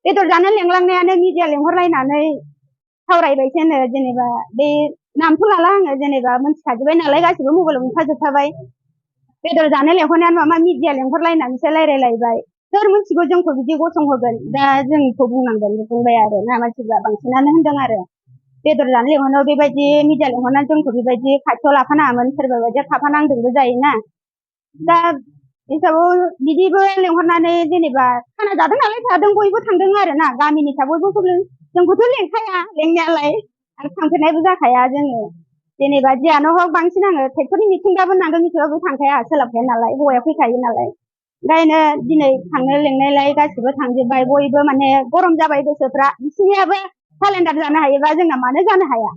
बेदर जानो लेंलांनायानो मिडिया लेंहरलायनानै सावरायबायसोनो जेनेबा बे नामथ' लाला आङो जेनेबा मोनथिखाजोब्बाय नालाय गासिबो मबाइलाव नुखाजोबखाबाय बेदर जानो लेंहरनायानो माबा मिडिया लेंहरलायनानैसो रायलायलायबाय सोर मिथिगौ जोंखौ बिदि गसंहोगोन दा जोंखौ बुंनांगोन बुंबाय आरो ना मानसिफ्रा बांसिनानो होनदों आरो बेदर जानो लेंहरनायाव बेबायदि मिडिया लेंहरनानै जोंखौ बेबायदि खाथियाव लाफानाङामोन सोरबा बायदिया थाफानांदोंबो जायोना दा हिसाबाव बिदिबो लेंहरनानै जेनेबा खाना जादों नालाय थादों बयबो थांदों आरो ना गामिनि बयबो जोंखौथ' लेंखाया लेंनायालाय आरो थांफेरनायबो जाखाया जोङो जेनेबा जियानो हक बांसिन आङो ट्रेक्टरनि मिथिंबाबो नांगोल मिथिंबाबो थांखाया सोलाबखाया नालाय हौवाया फैखायो नालाय ओंखायनो दिनै थांनो लेंनायलाय गासिबो थांजोब्बाय बयबो माने गरम जाबाय गोसोफ्रा बिसिनियाबो सालेन्डार जानो हायोबा जोंना मानो जानो हाया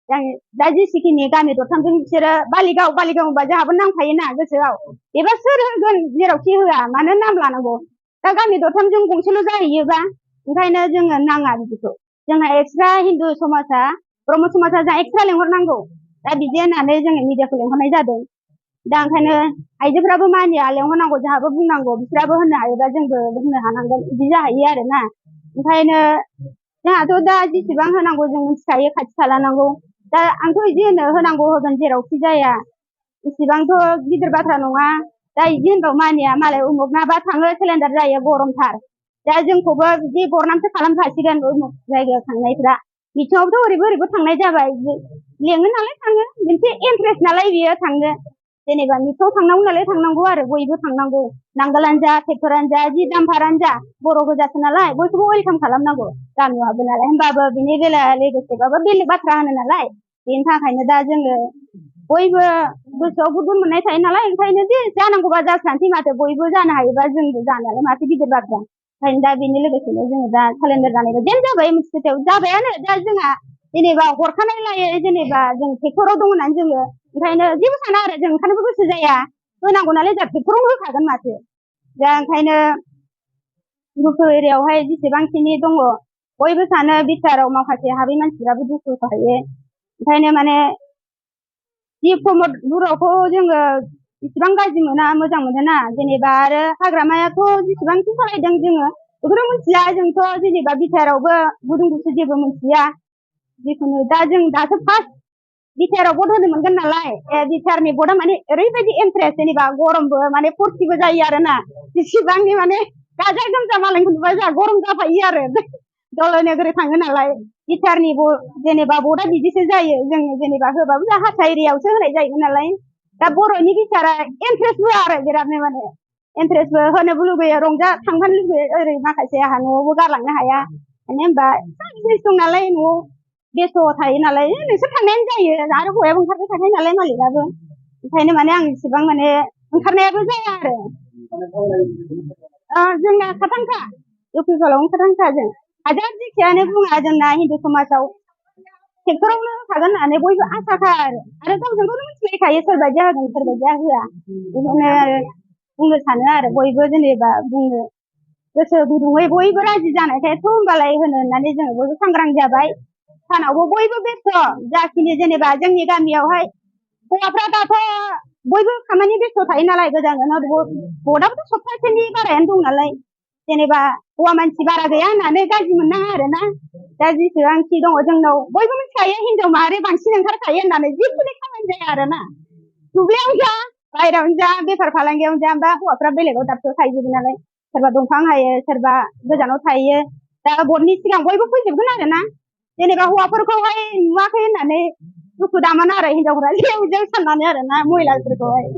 दा जेसेखिनि गामि दरथामजों बिसोरो बालिगाव होनबा जोंहाबो नांखायोना गोसोआव एबा सोर होगोन जेरावखि होआ मानो नाम लानांगौ दा गामि दरथामजों गंसेल' जाहैयोबा ओंखायनो जोङो नाङा बिदिखौ जोंहा एक्सट्रा हिन्दु समाजा ब्रह्म समाजा जोंहा एक्सट्रा लेंहरनांगौ दा बिदि होननानै जोङो मिडियाखौ लेंहरनाय जादों दा ओंखायनो आइजोफ्राबो मानिया लेंहरनांगौ जोंहाबो बुंनांगौ बिसोराबो होननो हायोबा जोंबो होननो हानांगोन बिदि जाहैयो आरोना ओंखायनो जोंहाथ' दा जेसेबां होनांगौ जों मिथिखायो खाथि खालानांगौ दा आंथ' बिदि होनांगौ होगोन जेरावखि जाया इसेबांथ' गिदिर बाथ्रा नङा दा बिदि होनबाव मानिया मालाय उमुक नाबा थाङो सिलिन्डार जायो गरमथार दा जोंखौबो बिदि बरनामसो खालामखासिगोन उमुक जायगायाव थांनायफ्रा बिथिङावथ' ओरैबो थांनाय जाबाय लेङो नालाय थाङो मोनसे इन्ट्रेस्ट नालाय बियो थांनो जेनेबा मिथिङाव थांनांगौ नालाय थांनांगौ आरो बयबो थांनांगौ नांगोलानो जा ट्रेक्टरानो जा जि दामफारानो जा बर' गोजासो नालाय बयखौबो वेलकाम खालामनांगौ गामियाव हाबो नालाय होमबाबो बिनि बेलाया लोगोसेबाबो बेलेग बाथ्रा होनो नालाय बेनि थाखायनो दा जोङो बयबो गोसोआव गुदुं मोननाय थायो नालाय ओंखायनो जे जानांगौबा जास्रानोसै माथो बयबो जानो हायोबा जोंबो जानायालाय माथो गिदिर बाथ्रा ओंखायनो दा बेनि लोगोसेनो जोङो दा सालेन्डार जानायबो जेन जाबाय मोनसे खोथायाव जाबायानो दा जोंहा जेनेबा हरखानाय लायै जेनेबा जों ट्रेक्टराव दं होननानै जोङो ओंखायनो जेबो साना आरो जों ओंखारनोबो गोसो जाया होनांगौ नालाय जोंहा ट्रेक्टरावनो होखागोन माथो दा ओंखायनो गुफुर एरियायावहाय जेसेबांखिनि दङ बयबो सानो बिथाराव माखासे हाबै मानसिफ्राबो दुखु थायो ओंखायनो माने जि प्रमद बुरावखौ जोङो इसेबां गाज्रि मोना मोजां मोनोना जेनेबा आरो हाग्रामायाथ' जेसेबांखि सालायदों जोङो बेखौथ' मिथिला जोंथ' जेनेबा बिथारावबो गुदुं गुसु जेबो मिथिया जिखुनु दा जों दासो फार्स्ट बिटिआरआव भट होनो मोनगोन नालाय बिटिआरनि भटआ माने ओरैबायदि इन्टारेस्ट जेनेबा गरमबो माने फुरथिबो जायो आरोना जेसेबांनि माने गाजा गोमजा मालायखौ नुबा जोंहा गरम जाफायो आरो दलाय नोगोरै थाङो नालाय बिटिआरनि जेनेबा भटआ बिदिसो जायो जों जेनेबा होबाबो जोंहा हारसा एरियायावसो होनाय जाहैगोन नालाय दा बर'नि बिटिआरआ इन्टारेस्ट होआ आरो बिरादनो माने इन्टारेस्टबो होनोबो लुबैयो थांफानो लुबैयो ओरै माखासे आंहा न'आवबो गारलांनो हाया मानो होनबा बिजनेस दं नालाय न'आव बेस्थ' थायो नालाय नोंसोर थांनायानो जायो आरो हौवायाबो ओंखारबाय थाखायो नालाय मालिकआबो ओंखायनो माने आं इसेबां माने ओंखारनायाबो जाया आरो जोंना खाथांखा इउपिपिएलआवनो खाथांखा जों हाजार जेखियानो बुङा जोंना हिन्दु समाजाव ट्रेक्टरावनो होखागोन होननानै बयबो आसाखा आरो गावजों गावनो मिथिलायखायो सोरबायदिया होगोन सोरबायदिया होआ बेखौनो बुंनो सानो आरो बयबो जेनेबा बुंनो गोसो गुदुङै बयबो राजि जानायखायथ' होमबालाय होनो होननानै जोङो बयबो सांग्रां जाबाय सानावबो बयबो बेस्थ' जाखिनि जेनेबा जोंनि गामियावहाय हौवाफ्रा दाथ' बयबो खामानि बेस्थ' थायो नालाय गोजान गोजानाव भटआबोथ' सप्तासेनि बारायानो दं नालाय जेनेबा हौवा मानसि बारा गैया होननानै गाज्रि मोननाङा आरोना दा जेसेबांखि दङ जोंनाव बयबो मिथिखायो हिनजाव माहारि बांसिन ओंखारखायो होननानै जिखुनु खामानि जाया आरोना दुब्लियावनो जा बायहेरायावनो जा बेफार फालांगियावनो जा बा हौवाफ्रा बेलेगाव दाबसेयाव थाहैजोबो नालाय सोरबा दंफां हायो सोरबा गोजानाव थायो दा भटनि सिगां बयबो फैजोबगोन आरोना जेनेबा हौवाफोरखौहाय नुवाखै होननानै दुखु दामोन आरो हिनजावफोरा जेव जेव साननानै आरोना महिलाफोरखौहाय